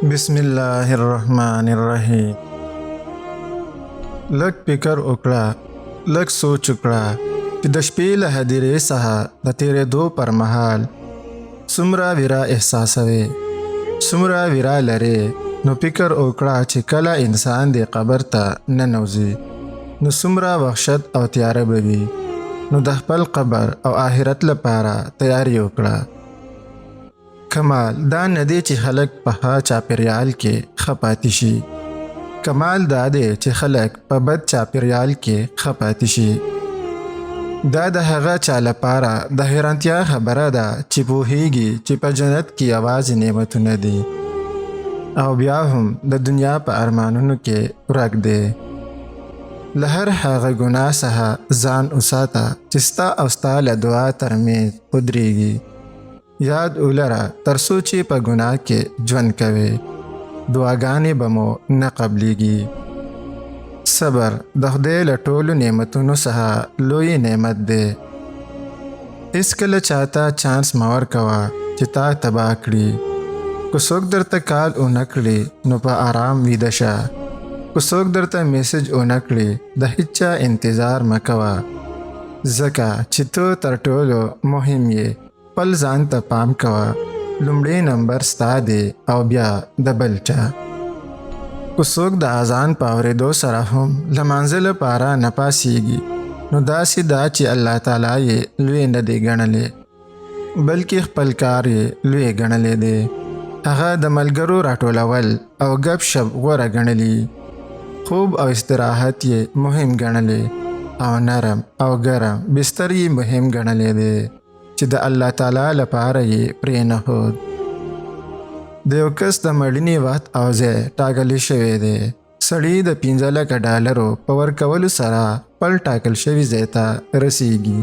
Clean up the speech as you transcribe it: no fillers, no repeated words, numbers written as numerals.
बिस्मिल्लाहिर्रहमानिर्रहीम। लग फिकर उकड़ा, लग सोच उकड़ा कि د شپې له هدیرې څخه د تېرېدو پر مهال څومره ویره احساسوې، څومره ویره لرې. نو فکر وکړه چې کله انسان د قبر ته ننوځي نو څومره وحشت او تیاره به وي. نو د خپل قبر او آخرت لپاره تیاری وکړه. کمال دا نه دی چې خلک په ښه چاپېریال کې ښه پاتې شي، کمال دا دی چې خلک په بد چاپېریال کې ښه پاتې شي. دا د هغه چا لپاره د حیرانتیا خبره ده چې پوهیږي چې په جنت کې یوازې نعمتونه دي او بیا هم د دنیا په ارمانونو کې ورک دی. له هر هغه ګناه څخه ځان وساته چې ستا او ستا له دعا ترمنځ ودرېږي. یاد ولره تر څو چې په ګناه کې ژوند کوې دعاګانې به مو نه قبلیږي. صبر د خدای له ټولو نعمتونو څخه لوی نعمت دی. هیڅکله چاته چانس مه ورکوه چې تا تباه کړي. که څوک درته کال ونه کړي نو په آرام ویده شه. که څوک درته میسج ونه کړي د هیڅ چا انتظار مه کوه، ځکه چې ته تر ټولو مهم یې. خپل ځان ته پام کوه، لومړی نمبر ستا دی او بیا د بل چا. که څوک د اذان په اورېدو سره هم لمانځه لپاره نه پاسیږي نو داسې ده چې الله تعالی یې لوی نه دی ګڼلی بلکې خپل کار یې لوی ګڼلی دی. هغه د ملګرو راټولول او ګپ شپ غوره ګڼلی، خوب او استراحت یې مهم ګڼلی او نرم او ګرم بستر یې مهم ګڼلی دی چې د الله تعالی لپاره یې پرې نه ښود. د یو کس د مړینې وخت او ځای ټاکلی شوی دی. سړی د 15 لکه ډالرو په ورکولو سره خپل ټاکل شوي ځای ته رسیږي.